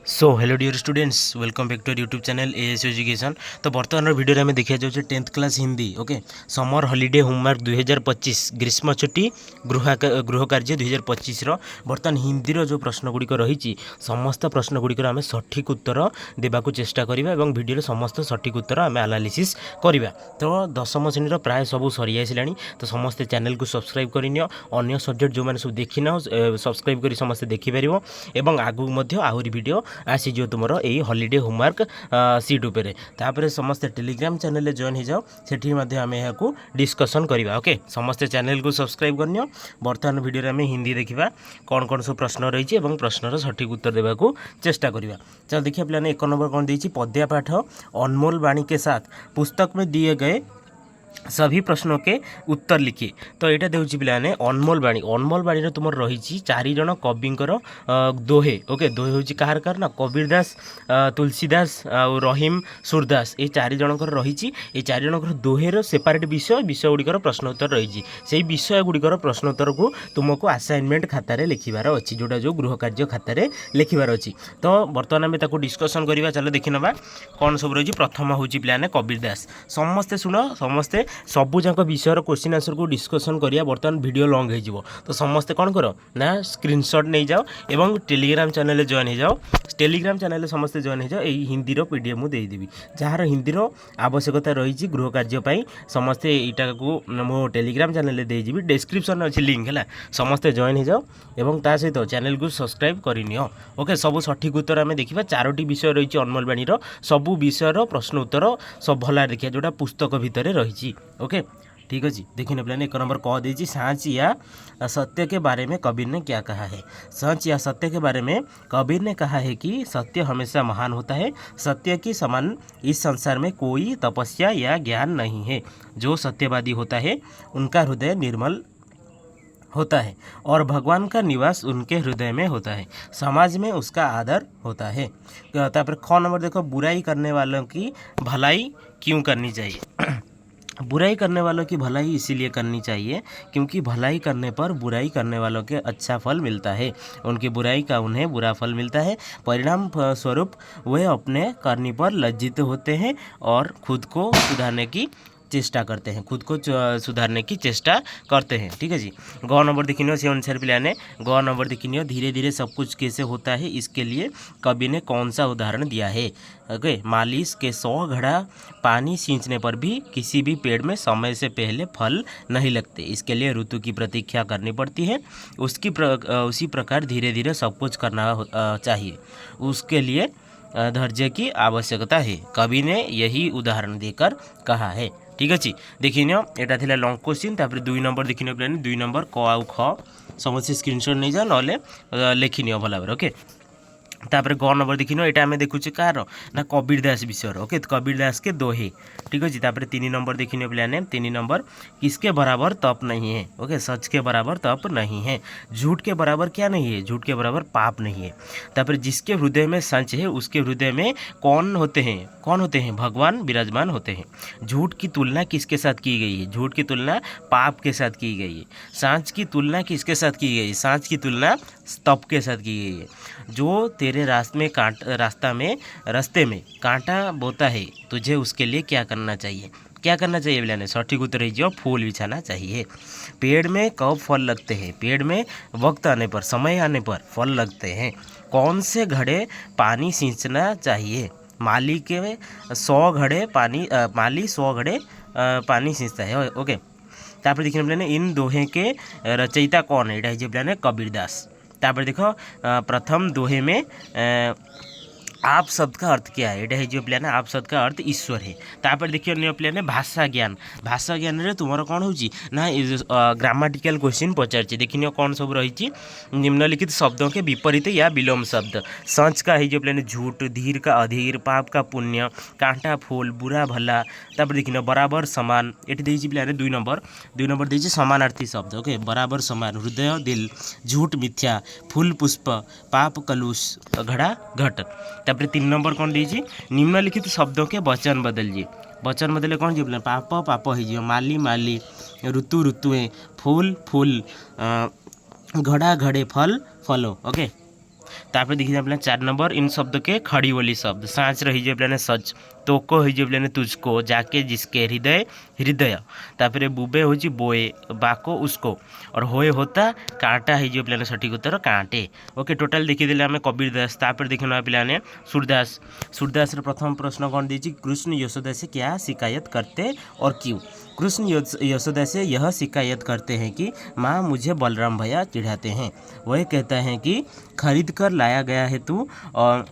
So hello dear students welcome back to YouTube channel AS education. तो बर्तमान video में देखा जाऊँ 10th class Hindi okay summer holiday homework 2025 ग्रीष्म छुट्टी गृह कार्य 2025 बर्तमान हिंदी जो प्रश्न गुड़िक रही समस्त प्रश्न गुड़िक आम सठिक उत्तर देवाक चेष्टा करवा और वीडियो समस्त सठिक उत्तर आम एनालिसिस करवा। तो दशम श्रेणी प्राय सब सरी आसला तो समस्ते चैनल को सब्सक्राइब करनी अन्य सब्जेक्ट जो मैंने सब देखी ना सब्सक्राइब कर समस्ते देखिपर और आगू आहरी वीडियो आसीज तुमर यही हॉलिडे होमवर्क सीट उपरे तापर समस्ते टेलीग्राम चैनल जॉइन हो जाओ सेठी आम यहाँ डिस्कसन करवा। ओके समस्ते चैनल को सब्सक्राइब करनी। बर्तमान वीडियो आम हिंदी देखा कौन कौन सब प्रश्न रही है प्रश्नर सठिक उत्तर देवाक चेष्टा करवा। चलो देखिए पे 1 नंबर कौन दी पद्या पाठ अनमोल वाणी के साथ पुस्तक में दिए गए सभी प्रश्नों के उत्तर लिखिए। तो यहाँ देखिए पे अनमोल बाणी तुम रही 4 जन कविंकर दोहे। ओके दोहे हूँ कहार कार ना कबीर दास तुलसीदास और रहीम सूरदास ये 4 जनकर रही। ये 4 जनकर दोहेर सेपारेट विषय गुड़िकर प्रश्न उत्तर रही से विषय गुड़िकर प्रश्न उत्तर को तुमको असाइनमेंट खातार लिखार अच्छी जोटा जो गृह कार्य खातार लिखार अच्छी। तो बर्तमान आम डिस्कसन करवा। चलो देखी ना कौन सब रही। प्रथम हूँ पे कबीर दास समस्ते शुण समस्ते सबूक विषय क्वेश्चन आंसर को डिस्कसन करिया। बर्तमान वीडियो लॉन्ग हो तो समस्ते कौन कर ना स्क्रीनशॉट नहीं जाओ और टेलीग्राम चैनल जॉइन हो जाओ। टेलीग्राम चैनल समस्ते जॉइन हो जाओ। यही हिंदी पीडीएफ मुझे देदेवी जार हिंदी आवश्यकता रही गृह कार्य समस्ते यहाँ को मो टेलीग्राम चैनल देदेवी डिस्क्रिप्शन अच्छी लिंक है समस्ते जॉइन हो जाओ और ता सहित चैनल को सब्सक्राइब करनियो। ओके सब सठिक उत्तर आम देखा 4टी विषय रही अनमोल बाणी सबू विषय प्रश्न उत्तर सब भल देखिए जोटा पुस्तक भितर रही। ओके ठीक अच्छे देखिए प्लान 1 नंबर कह दीजिए सच या सत्य के बारे में कबीर ने क्या कहा है। सच या सत्य के बारे में कबीर ने कहा है कि सत्य हमेशा महान होता है। सत्य के समान इस संसार में कोई तपस्या या ज्ञान नहीं है। जो सत्यवादी होता है उनका हृदय निर्मल होता है और भगवान का निवास उनके हृदय में होता है। समाज में उसका आदर होता है। तापर ख नंबर देखो बुराई करने वालों की भलाई क्यों करनी चाहिए। बुराई करने वालों की भलाई इसीलिए करनी चाहिए क्योंकि भलाई करने पर बुराई करने वालों के अच्छा फल मिलता है। उनकी बुराई का उन्हें बुरा फल मिलता है। परिणाम स्वरूप वे अपने करने पर लज्जित होते हैं और खुद को सुधारने की चेष्टा करते हैं ठीक है जी। ग नंबर देखिए से अनुसार पिलाने ग नंबर देखिए धीरे धीरे सब कुछ कैसे होता है इसके लिए कवि ने कौन सा उदाहरण दिया है। ओके मालिश के 100 घड़ा पानी सींचने पर भी किसी भी पेड़ में समय से पहले फल नहीं लगते। इसके लिए ऋतु की प्रतीक्षा करनी पड़ती है। उसी प्रकार धीरे धीरे सब कुछ करना चाहिए। उसके लिए धैर्य की आवश्यकता है। कवि ने यही उदाहरण देकर कहा है। ठीक अच्छे देखिए यहाँ था लंग क्वेश्चन। तापर 2 नंबर देखिए प्लान 2 नंबर क आउ ख समस्त स्क्रीनशॉट नहीं जाओ ना लिखिनि भल भाव। ओके तापर ग नंबर देखिए यहाँ आम देखुचे कार ना कबीर दास विषय। ओके कबीर दास के दोहे ठीक अच्छे। तापर 3 नंबर देखिए प्लान 3 नंबर किसके बराबर तप नहीं है। ओके सच के बराबर तप नहीं है। झूठ के बराबर क्या नहीं है झूठ के बराबर पाप नहीं है। तापर जिसके हृदय में सच है उसके हृदय में कौन होते हैं भगवान विराजमान होते हैं। झूठ की तुलना किसके साथ की गई है झूठ की तुलना पाप के साथ की गई है। सांच की तुलना किसके साथ की गई है सांच की तुलना तप के साथ की गई है। जो तेरे रास्ते में कांटा बोता है तुझे उसके लिए क्या करना चाहिए बिलाने सठिक उत्तर है फूल बिछाना चाहिए। पेड़ में कब फल लगते हैं पेड़ में वक्त आने पर समय आने पर फल लगते हैं। कौन से घड़े पानी सींचना चाहिए माली 100 घड़े पानी सींचता है। ओके तापर देखिए प्लान इन दोहे के रचयिता कौन है ये प्लान कबीर दास। तापर देखो प्रथम दोहे में आप शब्द का अर्थ क्या है ये जो प्लान आप शब्द का अर्थ ईश्वर है। तापर देखिए अन्य प्लान भाषा ज्ञान रे तुमर कौन हो ना ग्रामाटिकल क्वेश्चन पचार देखिए कौन सब रही निम्नलिखित शब्दों के विपरीत या विलोम शब्द। सच का है जो प्लान झूठ धीर का अधीर पाप का पुण्य कांटा फूल बुरा भला। तापर देखिए बराबर समान ये देखिए प्लान 2 नंबर देखिए समानार्थी शब्द। ओके बराबर समान हृदय दिल झूठ मिथ्या फूल पुष्प पाप कलुष घड़ा घट। तापर 3 नंबर कौन दीजिए निम्नलिखित शब्दों के वचन बदलिए। वचन बदले कौन जी पाप पाप हो माली माली ऋतु ऋतुएं फूल फूल घड़ा घड़े फल फलो। ओके तापर देखिए पे 4 नंबर इन शब्द के खड़ी बोली शब्द सांच रही पे सच तोको हो पे तुझको जाके जिसके हृदय हृदय तापर बुबे हो बोए बाको उसको और होए होता कांटा हो पे सठिक उत्तर कांटे। ओके टोटाल देखीदे आम कबीर दास तापर देखना पे सूरदास सूरदास प्रथम प्रश्न कौन दीजिए कृष्ण यशोदा से क्या शिकायत करते और क्यों। कृष्ण यशोदा से यह शिकायत करते हैं कि माँ मुझे बलराम भैया चिढ़ाते हैं। वह कहता है कि खरीद कर लाया गया है तू और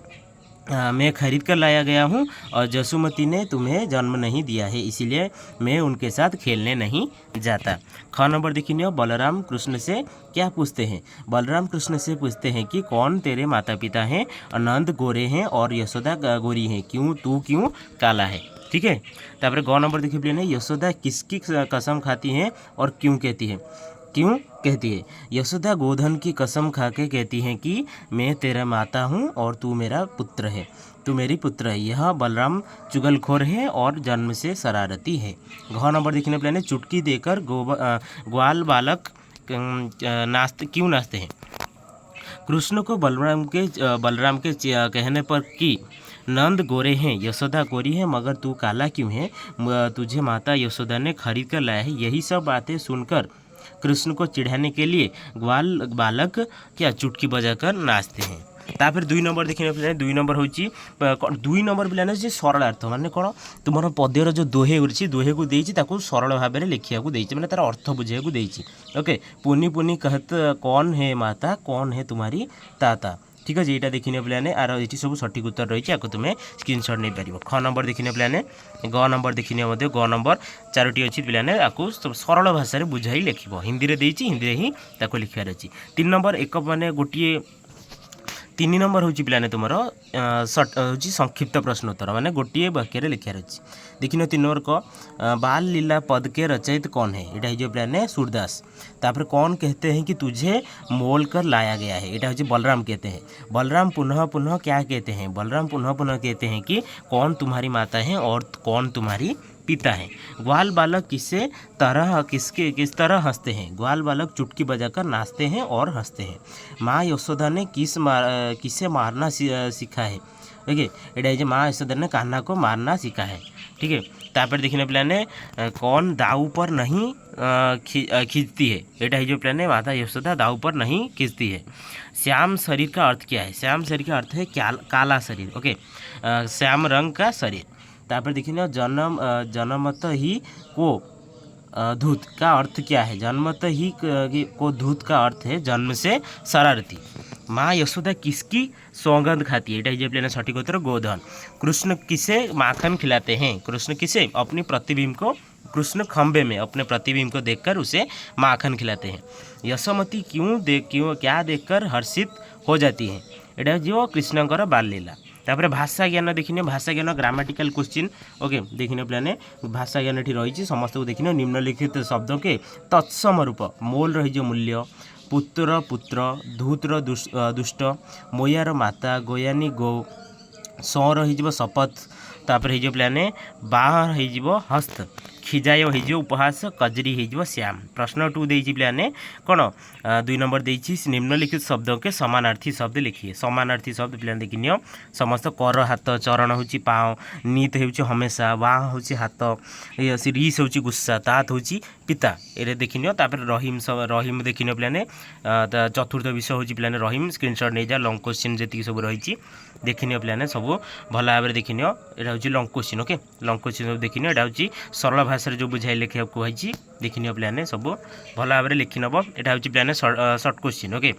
मैं खरीद कर लाया गया हूँ और जसुमती ने तुम्हें जन्म नहीं दिया है इसीलिए मैं उनके साथ खेलने नहीं जाता। ख नंबर देखिए बलराम कृष्ण से क्या पूछते हैं। बलराम कृष्ण से पूछते हैं कि कौन तेरे माता पिता हैं। नंद गोरे हैं और यशोदा गोरी हैं, क्यों तू क्यों काला है। ठीक है। तापर ग नंबर देखिए प्लेन यशोदा किसकी कसम खाती है और क्यों कहती है। क्यों कहती है। यशोदा गोधन की कसम खा के कहती है कि मैं तेरा माता हूँ और तू मेरा पुत्र है, तू मेरी पुत्र है। यह बलराम चुगलखोर है और जन्म से शरारती है। घ नंबर देखने प्लान चुटकी देकर ग्वाल बालक नाचते क्यों नाचते हैं। कृष्ण को बलराम के कहने पर कि नंद गोरे हैं यशोदा गोरी है मगर तू काला क्यों है, तुझे माता यशोदा ने खरीद कर लाया है। यही सब बातें सुनकर कृष्ण को चिढ़ाने के लिए ग्वाल बालक क्या चुटकी बजाकर नाचते हैं। तापर 2 नंबर देखिए पे 2 नंबर होची 2 नंबर पे जे सरलार्थ माने कौन तुम पद्यर जो दोहे उठी दोहे को देती सरल भाव में लिखा मैंने तार अर्थ बुझे को देती। ओके पुनी पुनी कहत कौन है माता कौन है तुम्हारी ताता। ठीक है यहाँ देखने पे आर ये सब सठिक उत्तर रही है तुम्हें स्क्रीनशॉट नहीं पार। ख नंबर देखने पे ग नंबर देखने ग नंबर 4टी अच्छी पे आपको सरल भाषा बुझाई लिख हिंदी में देती हिंदी ही लिखार अच्छी। 3 नंबर एक माने गोटे 3 नंबर हूँ पे तुम संक्षिप्त प्रश्न उत्तर माने गोटे वाक्य लिखार अच्छी। देखिए 3 नंबर क बाल लीला पद के रचयित कौन है। यहाँ पे सूरदास। तापर कौन कहते हैं कि तुझे मोल कर लाया गया है। यहाँ हूँ बलराम कहते हैं। बलराम पुनः पुनः क्या कहते हैं। बलराम पुनः पुनः कहते हैं कि कौन तुम्हारी माता है और कौन तुम्हारी पिता है। ग्वाल बालक किस तरह हंसते हैं। ग्वाल बालक चुटकी बजाकर नाचते हैं और हंसते हैं। माँ यशोदा ने किसे मारना सीखा है। ओके ये माँ यशोदा ने कान्हा को मारना सीखा है। ठीक है। तापर देखने प्लान कौन दाऊ पर नहीं खींचती है। यहाँ जो प्लान माता यशोदा दाऊ पर नहीं खींचती है। श्याम शरीर का अर्थ क्या है। श्याम शरीर का अर्थ है काला शरीर। ओके श्याम रंग का शरीर। तापर देखिए जन्मत ही को धूत का अर्थ क्या है। जन्मत ही को धूत का अर्थ है जन्म से शरारती। माँ यशोदा किसकी सौगंध खाती है। यहाँ प्लेन सठिक उत्तर गोधन। कृष्ण किसे माखन खिलाते हैं। कृष्ण किसे अपनी प्रतिबिंब को कृष्ण खंबे में अपने प्रतिबिंब को देखकर उसे माखन खिलाते हैं। यशोमती क्यों क्या देखकर हर्षित हो जाती है। यहाँ जो कृष्णकर बाल लीला। तापर भाषा ज्ञान देखिए भाषा ज्ञान ग्रामेटिकल क्वेश्चन। ओके देखने प्लान भाषा ज्ञान ये रही समस्त को देखिए निम्नलिखित शब्द के तत्सम रूप मोल रही मूल्य पुत्र पुत्र धूतर दुष्ट मोयार माता गोयानी गो सौर हो शपथ। तापर हो प्लान बाह हो हस्त खिजाय हो उपहास कजरी हो श्याम। प्रश्न 2 देती प्लान कौन 2 नंबर देती निम्नलिखित शब्दों के समानार्थी शब्द लिखिए। समानार्थी शब्द प्लान देखिए समस्त कर हाथ चरण हो पाँव नीत हो हमेशा वाह हो हाथ रीस हो गुस्सा तात हो पिता ये देखिए। तापर रहीम रहीम देखिए प्लान चतुर्थ विषय हो प्लान रहीम स्क्रीनशॉट नहीं जा लंग क्वेश्चन जी सब रही देखिए प्लान सब भल भाव देखिए। यहाँ हूँ long question. Okay long question सब देखिए यहाँ हूँ सरल भाषा जो बुझाई लिखा कहुई देखिए प्लान सब भल भाव लिखी नब। यहाँ हूँ plan shirt question. Okay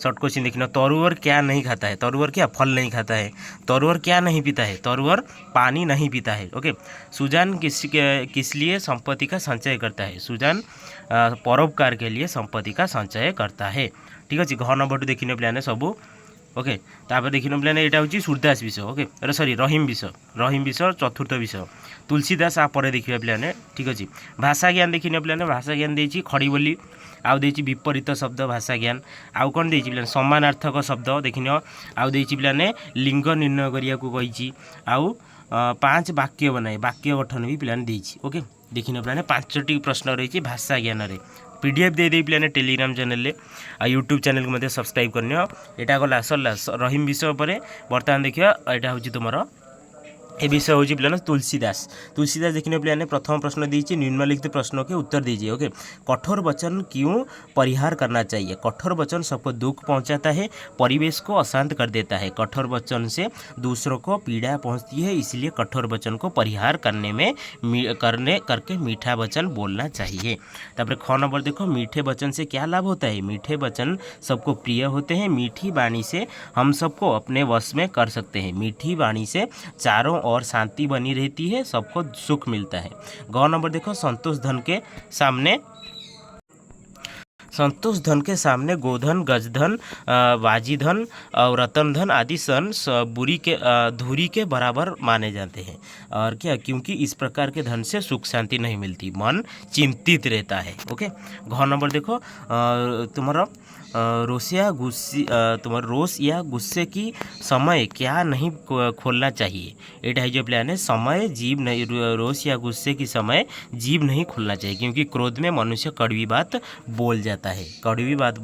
shirt question देखिए तरुवर क्या नहीं खाता है। तरुवर क्या फल नहीं खाता है। तरुवर क्या नहीं पीता है। तरुवर पानी नहीं पीता है। ओके सुजान किस लिए संपत्ति का संचय करता है। सुजान परोपकार के लिए संपत्ति का संचय करता है। ठीक अच्छे। घ नंबर देखिए प्लान सब। ओके तापर देखिए प्लान यहाँ हूँ सूरदास विषय। ओके सॉरी रहीम विषय चतुर्थ विषय तुलसीदास आप देखिए प्लान। ठीक अच्छे। भाषा ज्ञान देखिए प्लान भाषा ज्ञान देती खड़ी बोली आउ देती विपरीत शब्द भाषा ज्ञान आउ कौन देती प्लान समानार्थक शब्द देखिए आउ देती प्लान लिंग निर्णय करिया को कही आउ 5 वाक्य बनाए वाक्य गठन भी प्लान देती। ओके देखिए प्लान 5टी प्रश्न रही भाषा ज्ञान रे पीडीएफ दे दे पिलाने टेलीग्राम चैनल आ यूट्यूब चैनल को सब्सक्राइब करनी यहाँ गला सरला रहीम विषय पर बर्तमान देखिए यहाँ हूँ तुम ए विषय हूँ पे तुलसीदास देखने पे प्रथम प्रश्न दीजिए निम्नलिखित प्रश्नों के उत्तर दीजिए। ओके, कठोर वचन क्यों परिहार करना चाहिए? कठोर वचन सबको दुख पहुंचाता है, परिवेश को अशांत कर देता है। कठोर वचन से दूसरों को पीड़ा पहुंचती है, इसलिए कठोर वचन को परिहार करके मीठा वचन बोलना चाहिए। तापर ख नंबर देखो, मीठे वचन से क्या लाभ होता है? मीठे वचन सबको प्रिय होते हैं। मीठी वाणी से हम सबको अपने वश में कर सकते हैं। मीठी वाणी से चारों और शांति बनी रहती है, सबको सुख मिलता है। ग नंबर देखो, संतोष धन के सामने गोधन, गजधन, बाजीधन और रतन धन आदि सन धूरी के बराबर माने जाते हैं। और क्या? क्योंकि इस प्रकार के धन से सुख शांति नहीं मिलती, मन चिंतित रहता है। ओके, घ नंबर देखो, तुम्हारा रोष या गुस्से की समय क्या नहीं खोलना चाहिए? एटा है जो प्लान है, समय जीभ नहीं, रोष या गुस्से की समय जीभ नहीं खोलना चाहिए, क्योंकि क्रोध में मनुष्य कड़वी बात बोल जाता है। कड़वी बात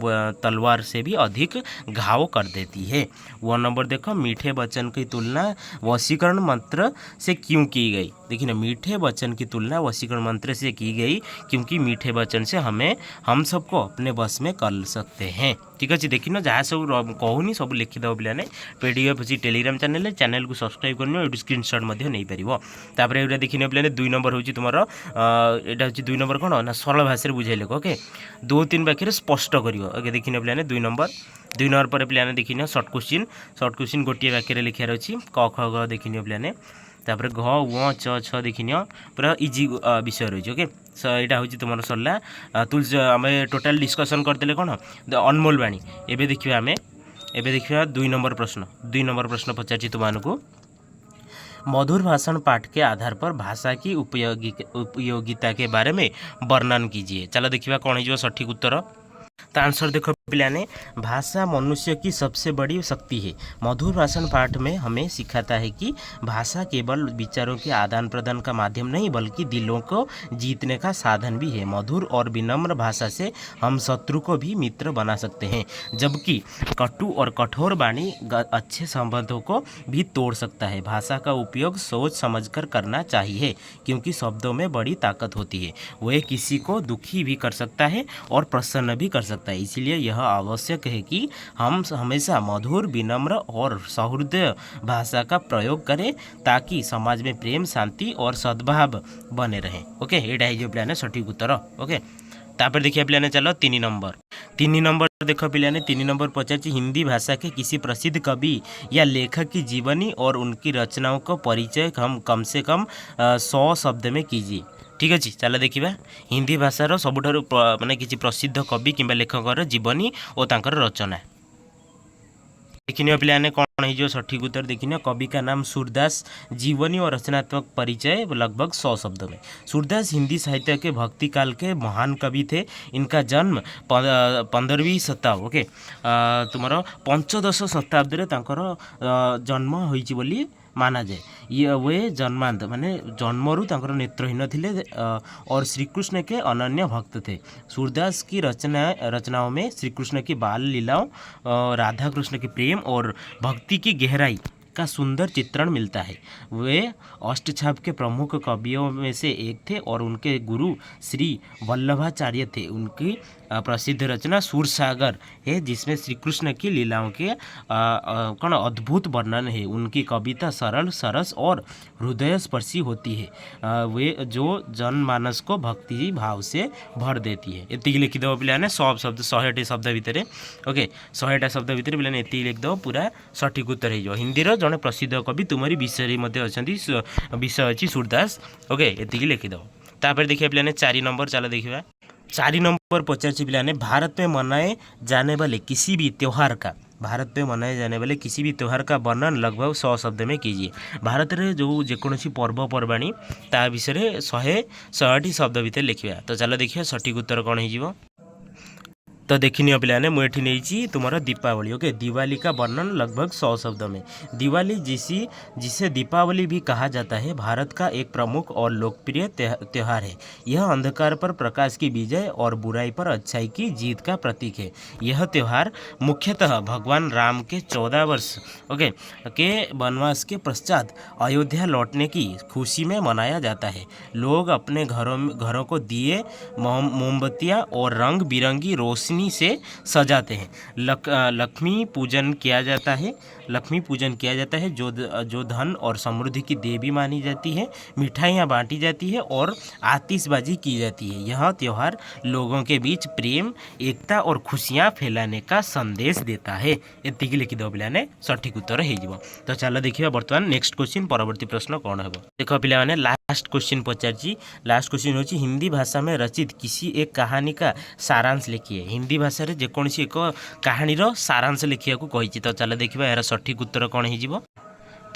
तलवार से भी अधिक घाव कर देती है। वो नंबर देखो, मीठे वचन की तुलना वशीकरण मंत्र से क्यों की गई? देखिए ना, मीठे वचन की तुलना वशीकरण मंत्र से की गई, क्योंकि मीठे वचन से हम सबको अपने बस में कर सकते हैं। ठीक अच्छे, देखी ना जहाँ सब कहूनी सब लिखिदेव पे पीडीएफ अच्छी टेलीग्राम चैनल को सब्सक्राइब करनी, ये स्क्रीनशॉट नहीं पार। ये देखने पे 2 नंबर हूँ तुम यहाँ हूँ 2 नंबर कौन ना सरल भाषा बुझेल। ओके, 2-3 वाक्य स्पष्ट कर। ओके, देखने पे 2 नंबर पर पे देखने सर्ट क्वेश्चन गोटे वाक्य लिखार अच्छी क ख ग देखने पे तापर घ व च छ देखिन पूरा इजी विषय रही। ओके, सो यहाँ हूँ तुम सरला तुलसी आम टोटाल डिस्कसन करदे कौन अनमोल वाणी। एवं देखा 2 नंबर प्रश्न पचार तुमको, मधुर भाषण पाठ के आधार पर भाषा की उपयोगिता के बारे में वर्णन कीजिए। चलो देखिए कौन हो सठिक उत्तर। तो आंसर देखो पिलाने, भाषा मनुष्य की सबसे बड़ी शक्ति है। मधुर भाषण पाठ में हमें सिखाता है कि भाषा केवल विचारों के आदान प्रदान का माध्यम नहीं, बल्कि दिलों को जीतने का साधन भी है। मधुर और विनम्र भाषा से हम शत्रु को भी मित्र बना सकते हैं, जबकि कटु और कठोर वाणी अच्छे संबंधों को भी तोड़ सकता है। भाषा का उपयोग सोच समझकर करना चाहिए, क्योंकि शब्दों में बड़ी ताकत होती है। वह किसी को दुखी भी कर सकता है और प्रसन्न भी कर सकता है। इसलिए यह आवश्यक है कि हम हमेशा मधुर, विनम्र और सहृदय भाषा का प्रयोग करें, ताकि समाज में प्रेम, शांति और सद्भाव बने रहे। ओके, ये जो प्लान है सठिक उत्तर। ओके, तापर देखिए प्लान चलो 3 नंबर देखो पिलाने 3 नंबर पचार, हिंदी भाषा के किसी प्रसिद्ध कवि या लेखक की जीवनी और उनकी रचनाओं का परिचय हम कम से कम 100 शब्द में कीजिए। ठीक अच्छे, चलो देखा हिंदी भाषार सबुठारु माने किसी प्रसिद्ध कवि किंबा लेखकर जीवनी और तांकर रचना देखने पे कौन हो सठिक उत्तर। देखने कवि का नाम सूरदास, जीवनी और रचनात्मक परिचय लगभग 100 शब्दों में। सूरदास हिंदी साहित्य के भक्ति काल के महान कवि थे। इनका जन्म 15वीं शताब्दी ओके तुम 15 शताब्दी जन्म होइछि बोली माना जाए। ये वे जन्मांत माने जन्मरु तांकर नेत्रहीन थे और श्री कृष्ण के अनन्य भक्त थे। सूरदास की रचनाओं में श्री कृष्ण की बाल लीलाओं, राधा कृष्ण के प्रेम और भक्ति की गहराई का सुंदर चित्रण मिलता है। वे अष्टछाप के प्रमुख कवियों में से एक थे और उनके गुरु श्री वल्लभाचार्य थे। उनकी प्रसिद्ध रचना सूरसागर है, जिसमें श्री कृष्ण की लीलाओं के कौन अद्भुत वर्णन है। उनकी कविता सरल, सरस और हृदय स्पर्शी होती है। वे जो जनमानस को भक्ति भाव से भर देती है। ये लिखिदेव पे सब शब्द 100 शब्द भितर ओके 100 शब्द भितर पे ये लिखिदेव पूरा सठिक उत्तर हो। हिंदीर जड़े प्रसिद्ध कवि तुम्हारी विषय अच्छा विषय अच्छी सूरदास। ओके, ये लिखिदेव। तापर देखिए पे 4 नंबर, चलो देखिए 4 नंबर पचार पे भारत में मनाए जाने वाले किसी भी त्यौहार का वर्णन लगभग 100 शब्द में कीजिए। भारत में जो जेकोसी पर्वपर्वाणी ता विषय 100 शब्द भितर लिखा। तो चलो देखिए सठिक उत्तर कौन हो। तो देखिनियो पिलाने मुझे नहीं तुम्हारा दीपावली। ओके, दिवाली का वर्णन लगभग 100 शब्द में। दिवाली जिसे दीपावली भी कहा जाता है, भारत का एक प्रमुख और लोकप्रिय त्यौहार है। यह अंधकार पर प्रकाश की विजय और बुराई पर अच्छाई की जीत का प्रतीक है। यह त्यौहार मुख्यतः भगवान राम के 14 वर्ष ओके के वनवास के पश्चात अयोध्या लौटने की खुशी में मनाया जाता है। लोग अपने घरों को दिए, मोमबत्तियाँ और रंग बिरंगी रोशनी से सजाते हैं। लक्ष्मी पूजन किया जाता है। जो धन और समृद्धि की देवी मानी जाती है। मिठाइयाँ बांटी जाती है और आतिशबाजी की जाती है। यह त्यौहार लोगों के बीच प्रेम, एकता और खुशियाँ फैलाने का संदेश देता है। एतिक लिखिदेव पिलाने सठिक उत्तर हो। तो चलो देखिए बर्तमान नेक्स्ट क्वेश्चन, परवर्ती प्रश्न कौन है। देख पिलाने लास्ट क्वेश्चन पचार। लास्ट क्वेश्चन हो हिंदी भाषा में रचित किसी एक कहानी का सारांश लिखिए। हिंदी भाषा रे जेकोसी एक कहानीर सारांश लिखिया को कही। तो चलो देखिए यार सठिक उत्तर कौन हो।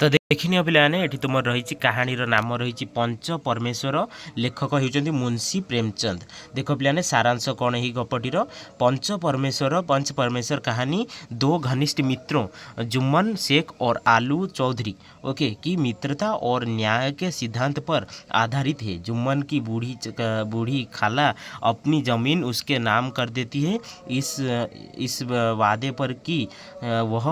तो देखिए पिलाने ये तुम रही कहानीर नाम रही पंच परमेश्वर। लेखक होती मुंशी प्रेमचंद। देख पिलाने सारांश कौन ही गपटीर। पंच परमेश्वर कहानी दो घनिष्ठ मित्रों जुम्मन शेख और आलू चौधरी ओके की मित्रता और न्याय के सिद्धांत पर आधारित है। जुम्मन की बूढ़ी खाला अपनी ज़मीन उसके नाम कर देती है, इस वादे पर कि वह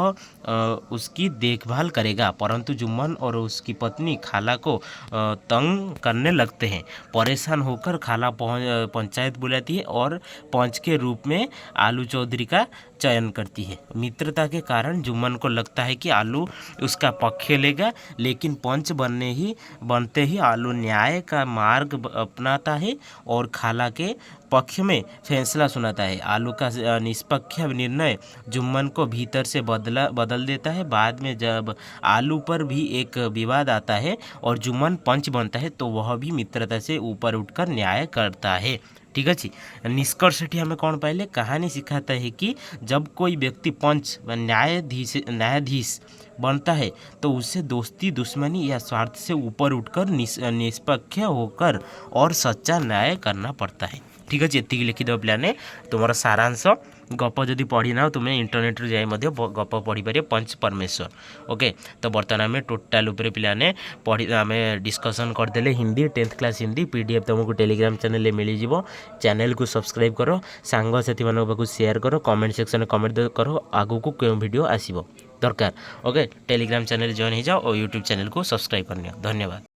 उसकी देखभाल करेगा, परंतु जुम्मन और उसकी पत्नी खाला को तंग करने लगते हैं। परेशान होकर खाला पंचायत बुलाती है और पंच के रूप में आलू चौधरी का चयन करती है। मित्रता के कारण जुम्मन को लगता है कि आलू उसका पक्ष लेगा, लेकिन पंच बनते ही आलू न्याय का मार्ग अपनाता है और खाला के पक्ष में फैसला सुनाता है। आलू का निष्पक्ष निर्णय जुम्मन को भीतर से बदल देता है। बाद में जब आलू पर भी एक विवाद आता है और जुम्मन पंच बनता है, तो वह भी मित्रता से ऊपर उठकर न्याय करता है। ठीक अच्छे। निष्कर्ष हमें कौन पाइले, कहानी सिखाता है कि जब कोई व्यक्ति पंच व न्यायाधीश बनता है तो उसे दोस्ती, दुश्मनी या स्वार्थ से ऊपर उठकर निष्पक्ष होकर और सच्चा न्याय करना पड़ता है। ठीक अच्छे। ये लिखिदेव पिलाने तुम सारांश। गप जदि पढ़ी ना तुम्हें इंटरनेट जाए गप पढ़ी पारे पंच परमेश्वर। ओके, तो बर्तमान आम टोटाल उपरे पिलाने पढ़ी आम डिस्कसन करदे Hindi 10th class Hindi PDF तुमको टेलीग्राम चैनल मिल जाव। चैनल को सब्सक्राइब करो, सांग साथी मान पाक शेयर करो, कमेंट सेक्शन में कमेंट करो आगू को क्यों वीडियो आसो दरकार। ओके, टेलीग्राम चैनल जॉइन हो जाओ और यूट्यूब चैनल को सब्सक्राइब करनी। धन्यवाद।